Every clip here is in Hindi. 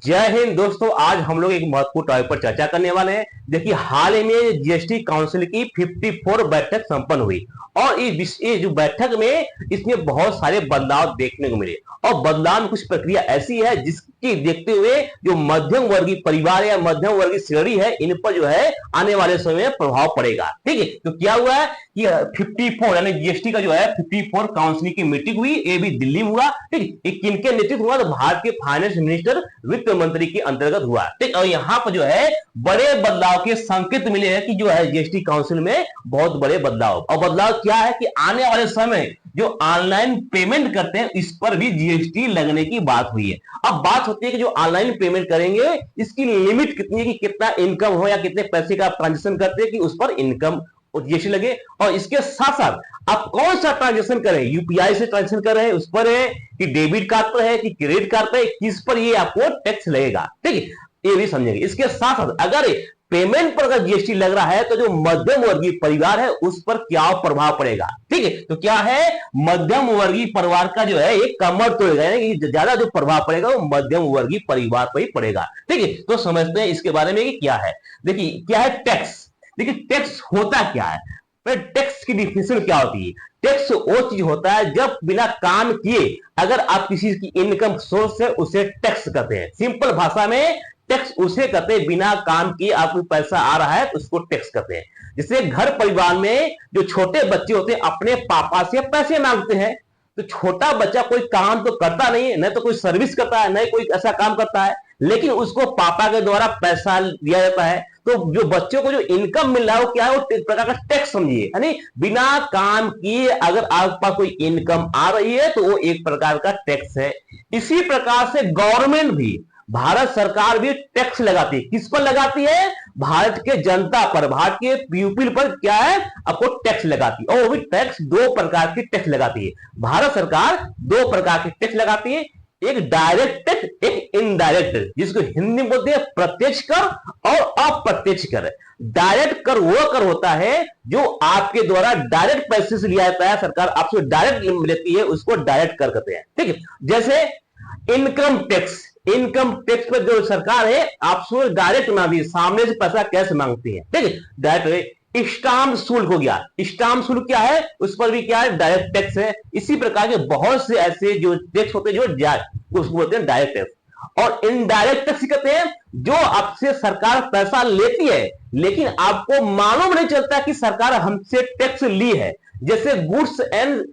जय हिंद दोस्तों। आज हम लोग एक महत्वपूर्ण टॉपिक पर चर्चा करने वाले हैं। देखिए, हाल ही में जीएसटी काउंसिल की 54 बैठक संपन्न हुई और ये जो बैठक में इसमें बहुत सारे बदलाव देखने को मिले और बदलाव में कुछ प्रक्रिया ऐसी है जिसकी देखते हुए जो मध्यम वर्गीय परिवार या मध्यम वर्गीय श्रेणी है, इन पर जो है आने वाले समय में प्रभाव पड़ेगा। ठीक है, तो क्या हुआ है कि 54 यानी जीएसटी का जो है 54 काउंसिल की मीटिंग हुई, ये भी दिल्ली में हुआ। ठीक, ये किनके नेतृत्व हुआ? तो भारत के फाइनेंस मिनिस्टर, वित्त मंत्री के अंतर्गत हुआ। ठीक, और यहाँ पर जो है बड़े बदलाव के संकेत मिले हैं कि जो है जीएसटी काउंसिल में बहुत बड़े बदलाव। और बदलाव क्या है कि आने वाले समय जो ऑनलाइन पेमेंट करते हैं इस पर भी जीएसटी लगने की बात हुई है। अब बात होती है कि जो ऑनलाइन पेमेंट करेंगे इसकी लिमिट कितनी है, कि कितना इनकम हो या कितने पैसे का ट्रांजेक्शन करते हैं कि उस पर इनकम जीएसटी लगे। और इसके साथ साथ आप कौन सा ट्रांजेक्शन करें, यूपीआई से ट्रांजेक्शन कर रहे हैं उस पर है, कि डेबिट कार्ड पर है, कि क्रेडिट कार्ड पर है, किस पर ये आपको टैक्स लगेगा। ठीक है, ये भी समझेंगे। इसके साथ साथ अगर पेमेंट पर अगर जीएसटी लग रहा है तो जो मध्यम वर्गीय परिवार है उस पर क्या प्रभाव पड़ेगा। ठीक है, तो क्या है, मध्यम वर्गीय परिवार का जो है एक कमर तोड़ेगा, यानी ज्यादा जो प्रभाव पड़ेगा वो मध्यम वर्गीय परिवार पर ही पड़ेगा। ठीक है, तो समझते हैं इसके बारे में कि क्या है। देखिए, क्या है टैक्स। देखिए, टैक्स होता क्या है, टैक्स की डिफिनेशन क्या होती है। टैक्स वो चीज होता है जब बिना काम किए अगर आप किसी की इनकम सोर्स है उसे टैक्स कहते हैं। सिंपल भाषा में टैक्स उसे कहते हैं बिना काम किए आपको पैसा आ रहा है तो उसको टैक्स कहते हैं। जैसे घर परिवार में जो छोटे बच्चे होते हैं अपने पापा से पैसे मांगते हैं, तो छोटा बच्चा कोई काम तो करता नहीं है, न तो कोई सर्विस करता है, न कोई ऐसा काम करता है, लेकिन उसको पापा के द्वारा पैसा दिया जाता है। तो जो बच्चों को जो इनकम मिल रहा है वो क्या है, वो एक प्रकार का टैक्स समझिए, यानी बिना काम किए अगर आपके पास कोई इनकम आ रही है तो वो एक प्रकार का टैक्स है। इसी प्रकार से गवर्नमेंट भी, भारत सरकार भी टैक्स लगाती है। किस पर लगाती है? भारत के जनता पर, भारत के पीपल पर क्या है, आपको टैक्स लगाती है। और वो भी टैक्स दो प्रकार की टैक्स लगाती है। भारत सरकार दो प्रकार की टैक्स लगाती है, एक डायरेक्ट टैक्स, एक इनडायरेक्ट टैक्स, जिसको हिंदी में बोलते हैं प्रत्यक्ष कर और अप्रत्यक्ष कर। डायरेक्ट कर वो कर होता है जो आपके द्वारा डायरेक्ट पैसे से लिया जाता है, सरकार आपसे डायरेक्ट लेती है, उसको डायरेक्ट कर कहते हैं। ठीक है, जैसे इनकम टैक्स। इनकम टैक्स पर जो सरकार है आपसे डायरेक्ट मांगती है, सामने से पैसा कैसे मांगती है। ठीक है, डायरेक्ट। स्टाम्प शुल्क हो गया। स्टाम्प शुल्क क्या है, उस पर भी क्या है, डायरेक्ट टैक्स है। इसी प्रकार के बहुत से ऐसे जो टैक्स होते हैं जो उसको बोलते हैं डायरेक्ट टैक्स। और इनडायरेक्ट टैक्स कहते हैं जो आपसे सरकार पैसा लेती है लेकिन आपको मालूम नहीं चलता कि सरकार हमसे टैक्स ली है। जैसे goods and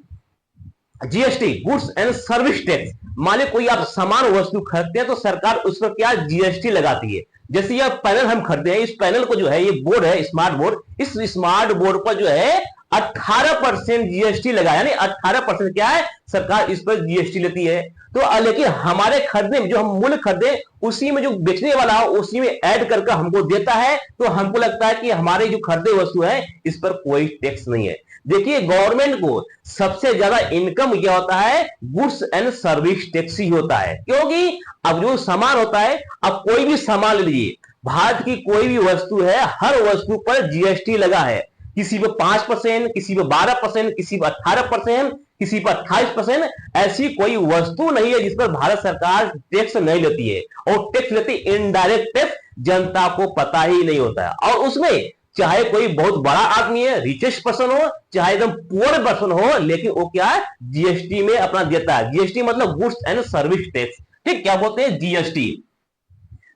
GST, goods and service tax. मान लीजिए कोई आप सामान वस्तु खरीदते हैं तो सरकार उस पर क्या जीएसटी लगाती है। जैसे यह पैनल हम खरीदते हैं, इस पैनल को जो है, ये बोर्ड है स्मार्ट बोर्ड, इस स्मार्ट बोर्ड पर जो है 18% जीएसटी लगा, यानी 18% क्या है, सरकार इस पर जीएसटी लेती है। तो लेकिन हमारे खरीदने में जो हम मूल्य खरीदे उसी में जो बेचने वाला हो उसी में ऐड करके हमको देता है, तो हमको लगता है कि हमारे जो खरीदे वस्तु है इस पर कोई टैक्स नहीं है। देखिए, गवर्नमेंट को सबसे ज्यादा इनकम क्या होता है, गुड्स एंड सर्विस टैक्स ही होता है। क्योंकि अब जो सामान होता है, अब कोई भी सामान ले लीजिए, भारत की कोई भी वस्तु है, हर वस्तु पर जीएसटी लगा है। किसी पर 5%, किसी पर 12%, किसी पर 18%, किसी पर 28%। ऐसी कोई वस्तु नहीं है जिस पर भारत सरकार टैक्स नहीं लेती है। और टैक्स लेती इनडायरेक्ट टैक्स, जनता को पता ही नहीं होता है। और उसमें चाहे कोई बहुत बड़ा आदमी है, रिचेस्ट पर्सन हो, चाहे एकदम पुअर पर्सन हो, लेकिन वो क्या है, जीएसटी में अपना देता है। जीएसटी मतलब गुड्स एंड सर्विस टैक्स। ठीक, क्या बोलते हैं, जीएसटी।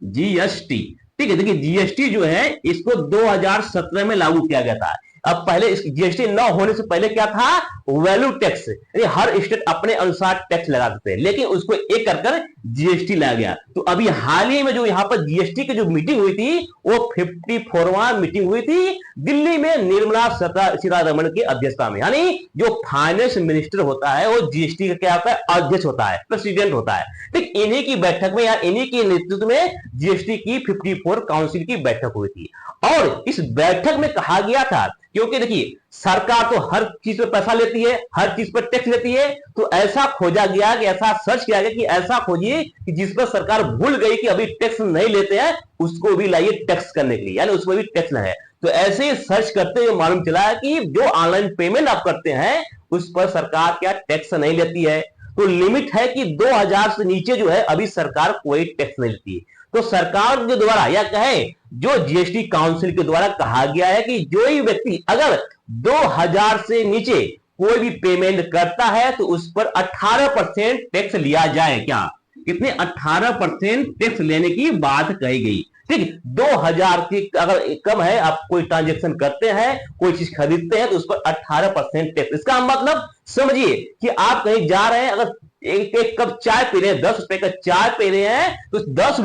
जीएसटी, ठीक है। देखिए, जीएसटी जो है इसको 2017 में लागू किया गया था। अब पहले इस जीएसटी न होने से पहले क्या था, वैल्यू टैक्स, हर स्टेट अपने अनुसार टैक्स लगाते थे, लेकिन उसको एक कर जीएसटी लाया गया। तो अभी हाल ही में जो यहाँ पर जीएसटी की जो मीटिंग हुई थी वो 54वां मीटिंग हुई थी दिल्ली में, निर्मला सीतारमण की अध्यक्षता में। यानी जो फाइनेंस मिनिस्टर होता है वो जीएसटी का क्या होता है, अध्यक्ष होता है, प्रेसिडेंट होता है। ठीक, इन्हीं की बैठक में या इन्हीं के नेतृत्व में जीएसटी की 54 काउंसिल की बैठक हुई थी। और इस बैठक में कहा गया था, क्योंकि देखिए सरकार तो हर चीज पर पैसा लेती है, हर चीज पर टैक्स लेती है, तो ऐसा खोजा गया कि ऐसा सर्च किया गया कि ऐसा खोजिए कि जिस पर सरकार भूल गई कि अभी टैक्स नहीं लेते हैं उसको भी लाइए टैक्स करने के लिए, यानी उसमें भी टैक्स ना है। तो ऐसे ही सर्च करते हुए मालूम चला कि जो ऑनलाइन पेमेंट आप करते हैं उस पर सरकार क्या टैक्स नहीं लेती है। तो लिमिट है कि 2000 से नीचे जो है अभी सरकार कोई टैक्स नहीं लेती। तो सरकार के द्वारा या कहे जो जीएसटी काउंसिल के द्वारा कहा गया है कि जो ही व्यक्ति अगर 2000 से नीचे कोई भी पेमेंट करता है तो उस पर 18% टैक्स लिया जाए। क्या कितने 18% टैक्स लेने की बात कही गई। ठीक, 2000 की अगर कम है, आप कोई ट्रांजेक्शन करते हैं, कोई चीज खरीदते हैं तो उस पर 18% टैक्स। इसका मतलब समझिए कि आप कहीं जा रहे हैं, अगर एक कप चाय पी रहे हैं, 10 रुपए का चाय पी रहे हैं, तो 10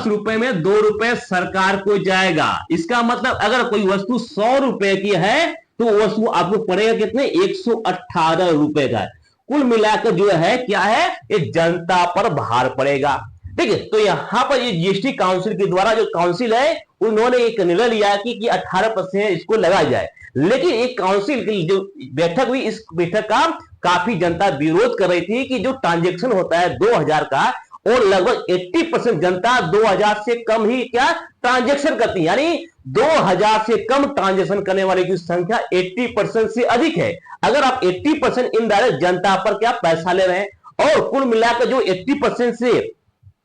रुपए में 2 रुपए सरकार को जाएगा। इसका मतलब अगर कोई वस्तु 100 रुपए की है तो वस्तु आपको पड़ेगा कितने, 118 रुपए का। कुल मिलाकर जो है क्या है, ये जनता पर भार पड़ेगा। ठीक है, तो यहां पर ये जीएसटी काउंसिल के द्वारा जो काउंसिल है उन्होंने एक निर्णय लिया कि 18% इसको लगाया जाए। लेकिन एक काउंसिल की जो बैठक हुई, इस बैठक का काफी जनता विरोध कर रही थी कि जो ट्रांजेक्शन होता है 2000 का, और लगभग 80% जनता 2000 से कम ही क्या ट्रांजेक्शन करती है। यानी 2000 से कम ट्रांजेक्शन करने वाले की संख्या 80% से अधिक है। अगर आप 80% इनडायरेक्ट जनता पर क्या पैसा ले रहे हैं, और कुल मिलाकर जो 80%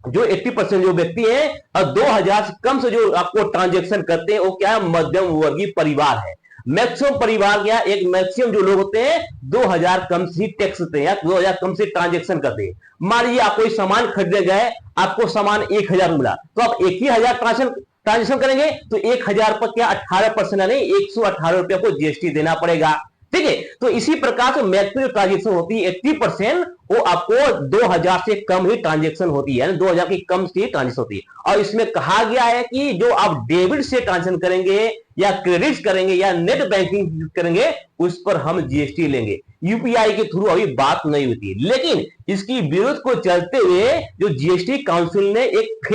जो व्यक्ति है और 2000 से कम से जो आपको ट्रांजेक्शन करते हैं वो क्या है, मध्यम वर्गीय परिवार है। मैक्सिमम परिवार क्या, एक मैक्सिमम जो लोग होते हैं 2000 कम से टैक्स देते हैं या 2000 कम से ट्रांजेक्शन करते हैं। मान लीजिए आप कोई सामान खरीदने गए, आपको सामान 1000 मिला, तो आप 1000 ट्रांजेक्शन करेंगे तो 1000 पर क्या 18% यानी 118 रुपया को जीएसटी देना पड़ेगा। ठीक है, तो इसी प्रकार से मैक्सिमम ट्रांजेक्शन होती है 80%, वो आपको 2000 से कम ही ट्रांजेक्शन होती है, 2000 की कम से ट्रांजेक्शन होती है। और इसमें कहा गया है कि जो आप डेबिट से ट्रांजेक्शन करेंगे या क्रेडिट करेंगे या नेट बैंकिंग करेंगे उस पर हम जीएसटी लेंगे। यूपीआई के थ्रू अभी बात नहीं होती, लेकिन इसकी विरोध को चलते हुए जो जीएसटी काउंसिल ने एक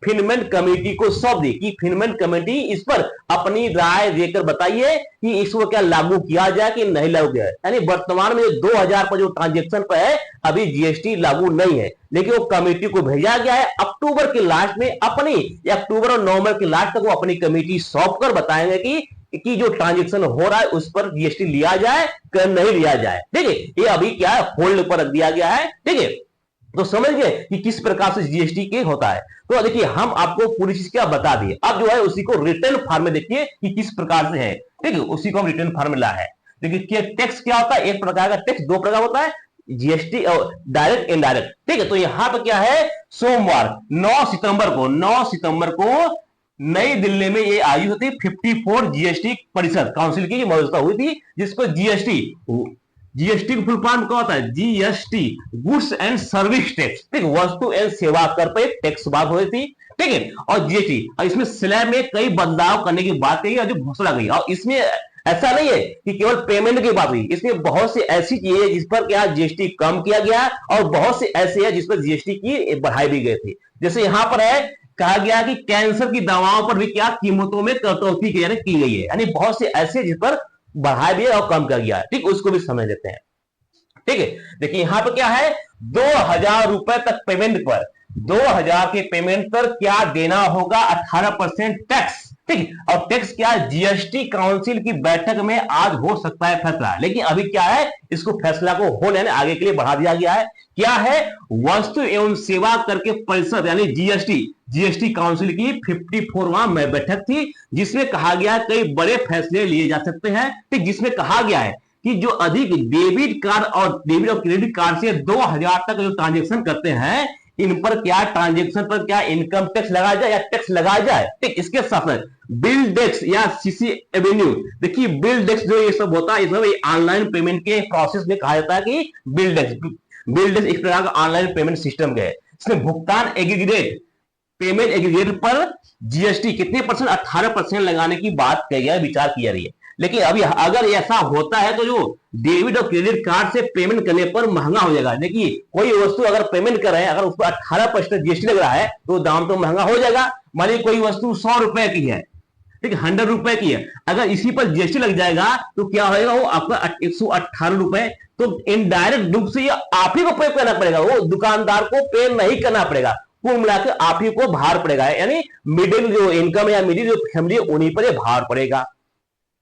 फिनमेंट कमेटी को सौंप दी कि फिनमेंट कमेटी इस पर अपनी राय देकर बताइए कि इसको क्या लागू किया जाए कि नहीं लागू किया जाए। यानी वर्तमान में 2000 पर जो ट्रांजेक्शन पर है अभी जीएसटी लागू नहीं है, लेकिन वो कमेटी को भेजा गया है। अक्टूबर के लास्ट में अपनी, या अक्टूबर और नवंबर के लास्ट तक वो अपनी कमेटी सौंप कर बताएंगे कि जो ट्रांजेक्शन हो रहा है उस पर जीएसटी लिया जाए कि नहीं लिया जाए। ठीक है, ये अभी क्या है, होल्ड पर रख दिया गया है। ठीक है, तो समझ गए कि किस प्रकार से जीएसटी के होता है। तो देखिए हम आपको पूरी चीज क्या बता दिए, अब जो है उसी को रिटर्न फॉर्म में देखिए कि किस प्रकार से है। ठीक है, उसी को हम रिटर्न फॉर्म में ला है। देखिए टैक्स क्या होता है, एक प्रकार का टैक्स, दो प्रकार होता है, जीएसटी और डायरेक्ट इनडायरेक्ट। ठीक है, तो यहां पर क्या है, सोमवार 9 सितंबर को नई दिल्ली में ये आई होती 54 जीएसटी परिषद काउंसिल की मौजूदा हुई थी, जिसको जीएसटी का फुल फॉर्म क्या होता है, GST goods and service tax. ठीक, वस्तु एवं सेवा कर पर टैक्स बात हुई थी। ठीक है, और जीएसटी, और इसमें स्लैब में कई बदलाव करने की बात कही और जो घोषणा गई। और इसमें ऐसा नहीं है कि केवल पेमेंट की बात हुई, इसमें बहुत सी ऐसी चीजें जिस पर क्या जीएसटी कम किया गया और बहुत से ऐसे है जिस पर जीएसटी की बढ़ाई भी गई थी। जैसे यहां पर है, कहा गया कि कैंसर की दवाओं पर भी क्या कीमतों में कटौती की गई है। यानी बहुत से ऐसे जिस पर बढ़ाया भी है और कम कर गया है। ठीक, उसको भी समझ लेते हैं। ठीक है, देखिए यहां पर क्या है, 2000 रुपए तक पेमेंट पर, 2000 के पेमेंट पर क्या देना होगा, 18% टैक्स। ठीक, और टैक्स क्या, जीएसटी काउंसिल की बैठक में आज हो सकता है फैसला, लेकिन अभी क्या है, इसको फैसला को होने आगे के लिए बढ़ा दिया गया है। क्या है, वस्तु एवं सेवा कर के परिषद यानी जीएसटी काउंसिल की 54वां बैठक थी, जिसमें कहा गया कई बड़े फैसले लिए जा सकते हैं। ठीक, जिसमें कहा गया है कि जो अधिक डेबिट और क्रेडिट कार्ड से 2000 तक जो ट्रांजेक्शन करते हैं, इन पर क्या ट्रांजेक्शन पर क्या इनकम टैक्स लगाया जाए या टैक्स लगाया जाए। ठीक, इसके साथ बिल टैक्स या सीसी एवेन्यू। देखिए बिल टैक्स जो ये सब होता है, इसमें ऑनलाइन पेमेंट के प्रोसेस में कहा जाता है कि बिल टैक्स इस प्रकार का ऑनलाइन पेमेंट सिस्टम है। इसमें भुगतान पेमेंट एग्रीगेट पर जीएसटी कितने परसेंट, 18% लगाने की बात कही गई, विचार किया रही है। लेकिन अभी अगर ऐसा होता है तो जो डेबिट और क्रेडिट कार्ड से पेमेंट करने पर महंगा हो जाएगा। देखिए कोई वस्तु अगर पेमेंट कर रहे हैं, अगर उस पर 18% जीएसटी लग रहा है तो दाम तो महंगा हो जाएगा। मान लीजिए कोई वस्तु 100 रुपए की है, ठीक है, 100 रुपए की है, अगर इसी पर जीएसटी लग जाएगा तो क्या होगा, वो आपका 118 रुपए। तो इनडायरेक्ट रूप से ये आप ही को पे करना पड़ेगा, वो दुकानदार को पे नहीं करना पड़ेगा। कुल मिलाकर आप ही को भार पड़ेगा, यानी मिडिल जो इनकम या मिडिल जो फैमिली उन्हीं पर भार पड़ेगा।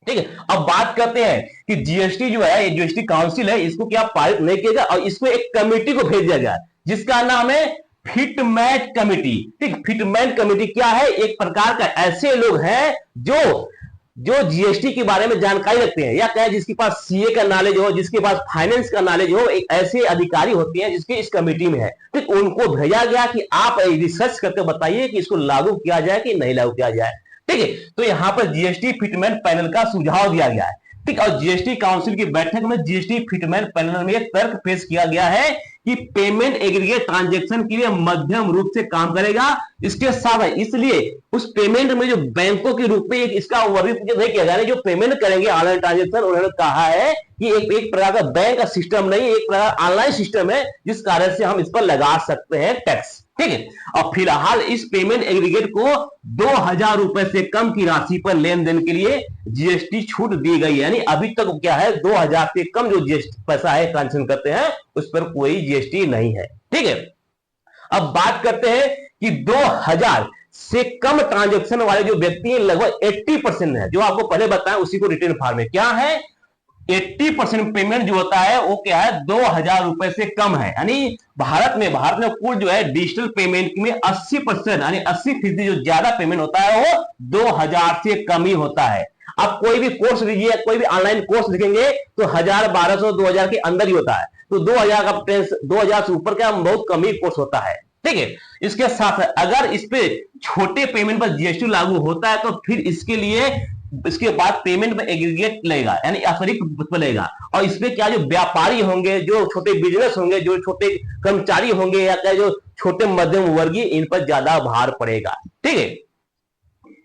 ठीक है। अब बात करते हैं कि जीएसटी जो है, जीएसटी काउंसिल है, इसको क्या पारित नहीं किया गया और इसको एक कमेटी को भेज दिया गया जिसका नाम है फिटमेट कमेटी। ठीक, फिटमेट कमेटी क्या है? एक प्रकार का ऐसे लोग हैं जो जो जीएसटी के बारे में जानकारी रखते हैं, या कहें जिसके पास सीए का नॉलेज हो, जिसके पास फाइनेंस का नॉलेज हो, एक ऐसे अधिकारी होते हैं जिसके इस कमेटी में है। ठीक, उनको भेजा गया कि आप रिसर्च करके बताइए कि इसको लागू किया जाए कि नहीं लागू किया जाए। ठीक है, तो यहां पर जीएसटी फिटमेंट पैनल का सुझाव दिया गया है। ठीक, और जीएसटी काउंसिल की बैठक में जीएसटी फिटमेंट पैनल में एक तर्क पेश किया गया है कि पेमेंट एग्रीगेट ट्रांजैक्शन के लिए मध्यम रूप से काम करेगा। इसके साथ इसलिए उस पेमेंट में जो बैंकों के रूप में एक इसका वर्गीकृत नहीं किया गया, जो पेमेंट करेंगे ऑनलाइन ट्रांजैक्शन, उन्होंने कहा है कि एक प्रकार का बैंक का सिस्टम नहीं, एक प्रकार ऑनलाइन सिस्टम है जिस कारण से हम इस पर लगा सकते हैं टैक्स। ठीक है, और फिलहाल इस पेमेंट एग्रीगेट को 2,000 रुपए से कम की राशि पर लेन देन के लिए जीएसटी छूट दी गई है। यानी अभी तक क्या है, 2,000 से कम जो जीएसटी पैसा है ट्रांजेक्शन करते हैं उस पर कोई जीएसटी नहीं है। ठीक है, अब बात करते हैं कि 2,000 से कम ट्रांजेक्शन वाले जो व्यक्ति हैं लगभग 80% है, जो आपको पहले बताया उसी को रिटेल फार्म में क्या है, 80% पेमेंट जो होता है वो क्या है, 2,000 रुपए से कम है। यानी भारत में कुल जो है डिजिटल पेमेंट में 80% यानी 80% जो ज्यादा पेमेंट होता है वो 2,000 से कम ही होता है। आप कोई भी कोर्स लीजिए, कोई भी ऑनलाइन कोर्स लिखेंगे तो 1,000, 1,200, 2,000 के अंदर ही होता है। तो 2,000 का 2,000 से ऊपर का बहुत कम ही कोर्स होता है। ठीक है, इसके साथ अगर इस पे छोटे पेमेंट पर जीएसटी लागू होता है तो फिर इसके लिए इसके बाद पेमेंट में एग्रीगेट लगेगा, यानी अतिरिक्त लगेगा। और इसमें क्या जो व्यापारी होंगे, जो छोटे बिजनेस होंगे, जो छोटे कर्मचारी होंगे, या क्या जो छोटे मध्यम वर्गीय, इन पर ज्यादा भार पड़ेगा। ठीक है,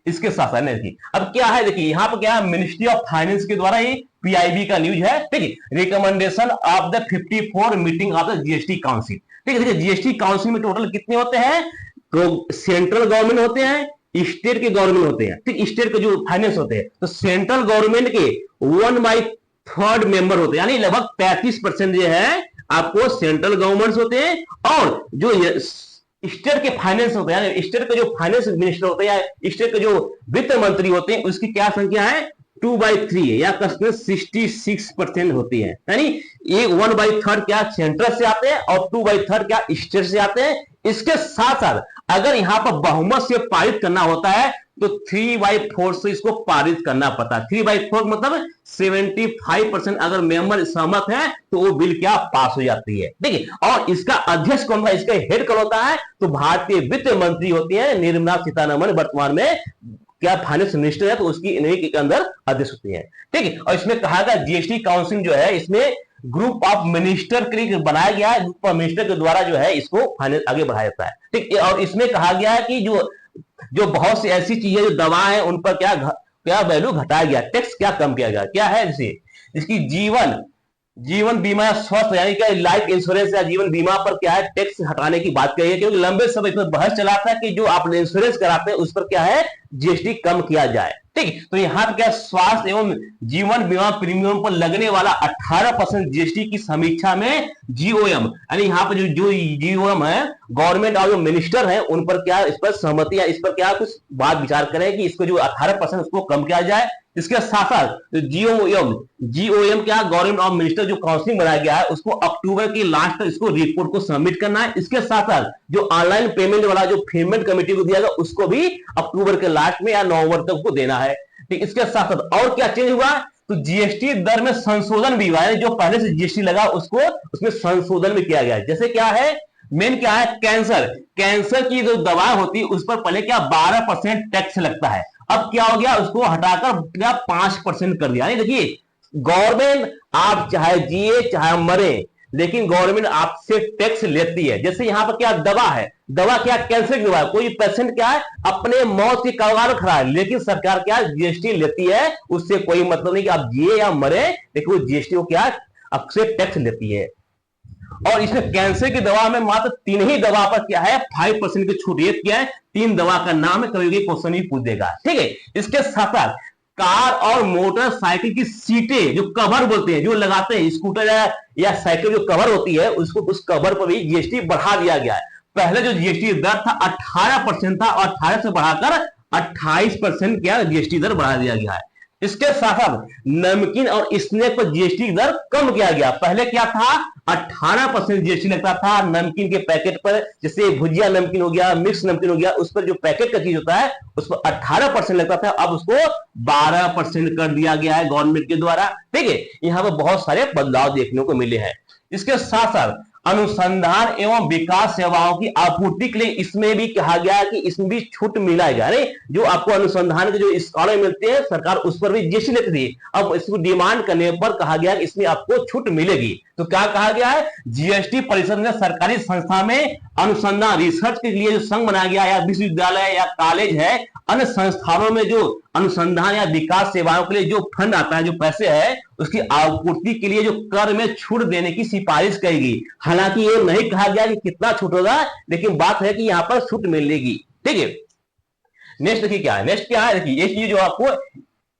इसके साथ है नहीं। अब क्या है, देखिए यहाँ पर क्या है, मिनिस्ट्री ऑफ फाइनेंस के द्वारा ये पीआईबी का न्यूज है। ठीक है, recommendation of the 54 meeting of the GST council. ठीक है, देखिए जीएसटी काउंसिल में टोटल कितने होते हैं, तो सेंट्रल गवर्नमेंट होते हैं, स्टेट के गवर्नमेंट होते हैं। ठीक, स्टेट के जो फाइनेंस होते हैं, तो सेंट्रल गवर्नमेंट के 1/3 मेंबर होते हैं, यानी लगभग 35% जो है आपको सेंट्रल गवर्नमेंट होते हैं। और जो स्टेट के फाइनेंस होते हैं, यानी स्टेट के जो फाइनेंस मिनिस्टर होते हैं या स्टेट के जो वित्त मंत्री होते हैं, उसकी क्या संख्या है, 2/3 है, या कसमें 66% होती है। यानी ये 1/3 क्या सेंट्रल से आते हैं और 2/3 क्या स्टेट से आते हैं। इसके साथ साथ अगर यहां पर बहुमत से पारित करना होता है तो 3/4 से इसको पारित करना पड़ता है। 3/4 मतलब 75% अगर मेंबर सहमत है तो वो बिल क्या पास हो जाती है। ठीक है, और इसका अध्यक्ष कौन है, इसका हेड कौन होता है, तो भारतीय वित्त मंत्री होती है निर्मला सीतारमण, वर्तमान में क्या फाइनेंस मिनिस्टर है, तो उसकी इन्हीं के अंदर अध्यक्ष होती है। ठीक है, और इसमें कहा गया जीएसटी काउंसिल जो है इसमें ग्रुप ऑफ मिनिस्टर के लिए बनाया गया है, ग्रुप ऑफ मिनिस्टर के द्वारा जो है इसको फाइनेंस आगे बढ़ाया जाता है। ठीक, और इसमें कहा गया है कि जो जो बहुत सी ऐसी चीजें जो दवा है उन पर क्या वैल्यू घटाया गया, टैक्स क्या कम किया गया, क्या है जैसे इसकी जीवन बीमा या स्वास्थ्य यानी कि लाइफ इंश्योरेंस या जीवन बीमा पर क्या है टैक्स हटाने की बात कही है, क्योंकि लंबे समय पर बहस चला था कि जो आप इंश्योरेंस कराते हैं उस पर क्या है जीएसटी कम किया जाए। ठीक, तो यहाँ पे क्या स्वास्थ्य एवं जीवन बीमा प्रीमियम पर लगने वाला 18% जीएसटी की समीक्षा में जीओएम, यानी यहाँ पे जो जीओएम है गवर्नमेंट और जो मिनिस्टर है उन पर क्या इस पर सहमति या इस पर क्या कुछ बात विचार करें कि इसको जो 18% उसको कम किया जाए। इसके साथ साथ जीओएम क्या गवर्नमेंट ऑफ मिनिस्टर जो काउंसिल बनाया गया है उसको अक्टूबर के लास्ट तक इसको रिपोर्ट को सबमिट करना है। इसके साथ साथ जो ऑनलाइन पेमेंट वाला जो पेमेंट कमेटी को दिया गया उसको भी अक्टूबर के लास्ट में या नवंबर तक को देना है। ठीक, इसके साथ साथ और क्या चेंज हुआ, तो जीएसटी दर में संशोधन भी हुआ है, जो पहले से जीएसटी लगा उसको उसमें संशोधन भी किया गया है। जैसे क्या है, मेन क्या है, कैंसर की जो दवा होती है उस पर पहले क्या 12% टैक्स लगता है, अब क्या हो गया उसको हटाकर क्या 5% कर दिया। देखिए गवर्नमेंट आप चाहे जिए चाहे मरे लेकिन गवर्नमेंट आपसे टैक्स लेती है। जैसे यहां पर क्या दवा है, दवा क्या कैंसर की दवा है, कोई पेशेंट क्या है अपने मौत की कगार खड़ा है लेकिन सरकार क्या जीएसटी लेती है, उससे कोई मतलब नहीं कि आप जिए या मरे, लेकिन वो जीएसटी को क्या आपसे टैक्स लेती है। और इसमें कैंसर की दवा में मात्र 3 ही दवा पर क्या है 5% की छूट किया है। 3 दवा का नाम है, कभी क्वेश्चन ही पूछ देगा। ठीक है, इसके साथ साथ कार और मोटरसाइकिल की सीटें जो कवर बोलते हैं जो लगाते हैं स्कूटर या साइकिल जो कवर होती है उसको उस कवर पर भी जीएसटी बढ़ा दिया गया है। पहले जो जीएसटी दर था 18% था और 18 से बढ़ाकर 28% क्या जीएसटी दर बढ़ा दिया गया है। इसके साथ साथ नमकीन और स्नैक पर जीएसटी की दर कम किया गया। पहले क्या था, 18% जीएसटी लगता था नमकीन के पैकेट पर, जैसे भुजिया नमकीन हो गया, मिक्स नमकीन हो गया, उस पर जो पैकेट का चीज होता है उस पर 18% लगता था, अब उसको 12% कर दिया गया है गवर्नमेंट के द्वारा। ठीक है, यहां पर बहुत सारे बदलाव देखने को मिले हैं। इसके साथ साथ अनुसंधान एवं विकास सेवाओं की आपूर्ति के लिए इसमें भी कहा गया है कि इसमें भी छूट मिलेगा। नहीं, जो आपको अनुसंधान के जो स्कॉलर मिलते हैं सरकार उस पर भी जीएसटी लेती थी, अब इसको डिमांड करने पर कहा गया कि इसमें आपको छूट मिलेगी। तो क्या कहा गया है, जीएसटी परिषद ने सरकारी संस्था में अनुसंधान रिसर्च के लिए जो संघ बनाया गया या विश्वविद्यालय या कॉलेज है, अन्य संस्थानों में जो अनुसंधान या विकास सेवाओं के लिए जो फंड आता है, जो पैसे है, उसकी आपूर्ति के लिए जो कर में छूट देने की सिफारिश करेगी। हालांकि ये नहीं कहा गया कि कितना छूट होगा, लेकिन बात है कि यहां पर छूट मिलेगी। ठीक है, नेक्स्ट देखिए क्या है, नेक्स्ट क्या है, देखिए ये चीज जो आपको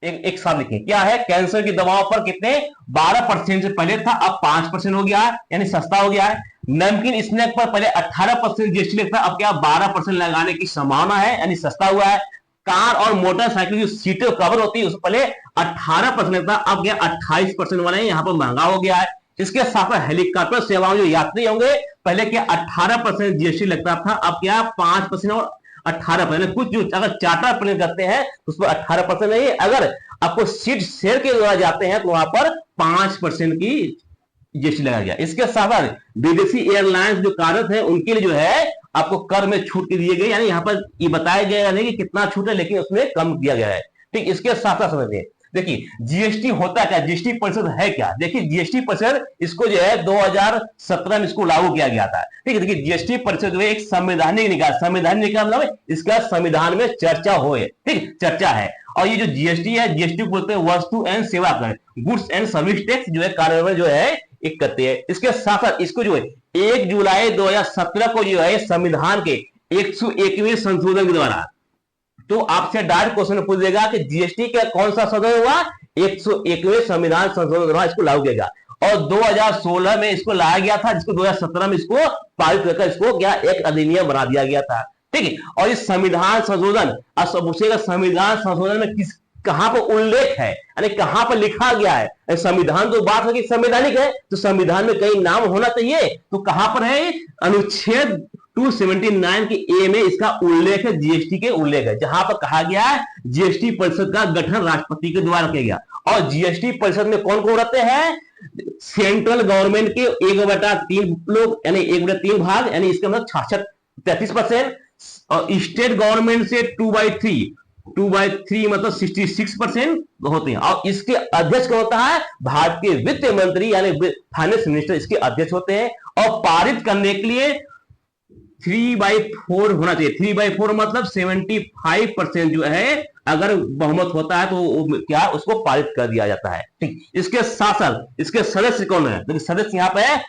एक साथ लिखे क्या है, कैंसर की दवाओं पर कितने 12% से पहले था, अब 5% हो गया है, यानी सस्ता हो गया है। नमकीन स्नैक पर पहले 18% जीएसटी लगता, अब क्या 12% लगाने की संभावना है, यानी सस्ता हुआ है। कार और मोटरसाइकिल की सीटें कवर होती है उस पहले 18% लगता, अब क्या 28% वाला है, यहाँ पर महंगा हो गया है। इसके साथ हेलीकॉप्टर सेवाओं जो यात्री होंगे, पहले क्या 18% जीएसटी लगता था, अब क्या 5% और 18%। कुछ जो अगर चार्टर प्लेन करते हैं तो उस पर 18% नहीं है, अगर आपको सीट शेयर के द्वारा जाते हैं तो वहां पर 5% की जीएसटी लगाया गया। इसके साथ विदेशी एयरलाइंस जो कार्यरत है उनके लिए जो है आपको कर में छूट के दिए गए, यानी यहाँ पर ये बताया गया नहीं कि कितना छूट है, लेकिन उसमें कम किया गया है। ठीक, इसके साथ साथ समझिए, देखिए जीएसटी होता क्या, जीएसटी परिषद है क्या। देखिए जीएसटी परिषद इसको जो है 2017 में इसको लागू किया गया था। ठीक है, देखिए जीएसटी परिषद जो है एक संवैधानिक निकाय, संवैधानिक निकाय मतलब इसका संविधान में चर्चा हो, ठीक चर्चा है। और ये जो जीएसटी है, जीएसटी बोलते हैं वस्तु एंड सेवा कर, गुड्स एंड सर्विस टैक्स जो है कार्य जो है एक करते हैं। इसके साथ साथ इसको जो है 1 जुलाई 2017 को जो है संविधान के 101वें संशोधन के द्वारा, तो आपसे डायरेक्ट क्वेश्चन पूछ देगा कि जीएसटी का कौन सा संशोधन हुआ, 101वें संविधान संशोधन द्वारा इसको लागू किया गया। और 2016 में इसको लाया गया था, जिसको 2017 में इसको पारित कर इसको क्या एक अधिनियम बना दिया गया था। ठीक है, और इस संविधान संशोधन, अब पूछेगा संविधान संशोधन में किस कहां पर उल्लेख है, यानी कहां पर लिखा गया है। संविधान तो बात है कि संवैधानिक है, तो संविधान में कई नाम होना चाहिए, तो कहां पर है, अनुच्छेद 279 के ए में इसका उल्लेख है, जीएसटी के उल्लेख है, जहां पर कहा गया है जीएसटी परिषद का गठन राष्ट्रपति के द्वारा किया गया। और जीएसटी परिषद में कौन कौन रहते हैं, सेंट्रल गवर्नमेंट के 1/3 लोग, यानी 1/3 भाग, यानी इसका मतलब 33%, और स्टेट गवर्नमेंट से 2/3 मतलब 66% होते हैं। और इसके अध्यक्ष कौन होता है, भारत के वित्त मंत्री यानी फाइनेंस मिनिस्टर इसके अध्यक्ष होते हैं। और पारित करने के लिए 3/4 होना चाहिए, 3/4 मतलब 75% जो है अगर बहुमत होता है तो क्या उसको पारित कर दिया जाता है। ठीक, इसके साथ साथ इसके सदस्य कौन है, देखिए सदस्य यहाँ पे है,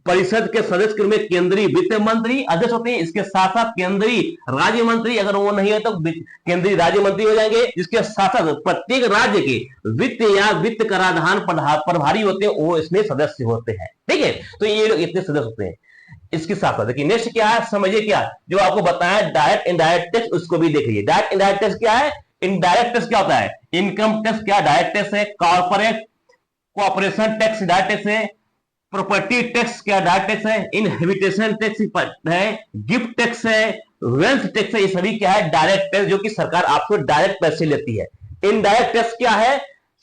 परिषद के सदस्य में केंद्रीय वित्त मंत्री अध्यक्ष होते हैं, इसके साथ साथ केंद्रीय राज्य मंत्री, अगर वो नहीं है तो केंद्रीय राज्य मंत्री हो जाएंगे। इसके साथ साथ प्रत्येक राज्य के वित्त या वित्त कराधान प्रभारी होते हैं, वो इसमें सदस्य होते हैं। ठीक है, तो ये लोग इतने सदस्य होते हैं। इसके साथ साथ देखिए नेक्स्ट क्या है, समझिए क्या जो आपको बताया डायरेक्ट इनडायरेक्ट टैक्स, उसको भी देखिए। डायरेक्ट इनडायरेक्ट टैक्स क्या है, इनडायरेक्ट टैक्स क्या होता है, इनकम टैक्स क्या डायरेक्ट टैक्स है, corporate corporation tax direct tax है, प्रॉपर्टी टैक्स क्या डायरेक्ट टैक्स है, इनहेबिटेशन टैक्स है, गिफ्ट टैक्स है, वेल्थ टैक्स है, ये सभी क्या है डायरेक्ट टैक्स, जो कि सरकार आपको डायरेक्ट पैसे लेती है। इनडायरेक्ट टैक्स क्या है,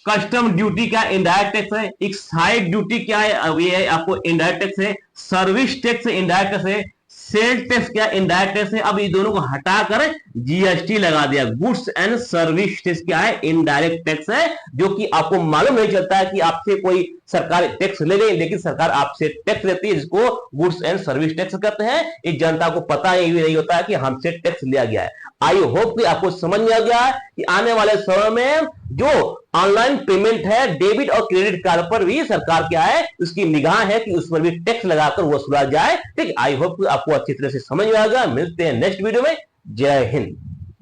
कस्टम ड्यूटी क्या इनडायरेक्ट टैक्स है, एक्साइज ड्यूटी क्या है, अब ये आपको इनडायरेक्ट टैक्स है, सर्विस टैक्स इनडायरेक्ट टैक्स है, सेल टैक्स क्या इनडायरेक्ट टैक्स है। अब ये दोनों को हटाकर जीएसटी लगा दिया, गुड्स एंड सर्विस टैक्स क्या है इनडायरेक्ट टैक्स है, जो कि आपको मालूम नहीं चलता है कि आपसे कोई सरकार टैक्स ले गई, लेकिन सरकार आपसे टैक्स लेती है, जिसको गुड्स एंड सर्विस टैक्स कहते हैं। इस जनता को पता ही नहीं होता है कि हमसे टैक्स लिया गया है। आई होप कि आपको समझ में आ गया है कि आने वाले समय में जो ऑनलाइन पेमेंट है, डेबिट और क्रेडिट कार्ड पर भी सरकार क्या है उसकी निगाह है कि उस पर भी टैक्स लगाकर वसूला जाए। ठीक, आई होप कि आपको अच्छी तरह से समझ में आ गया। मिलते हैं नेक्स्ट वीडियो में। जय हिंद।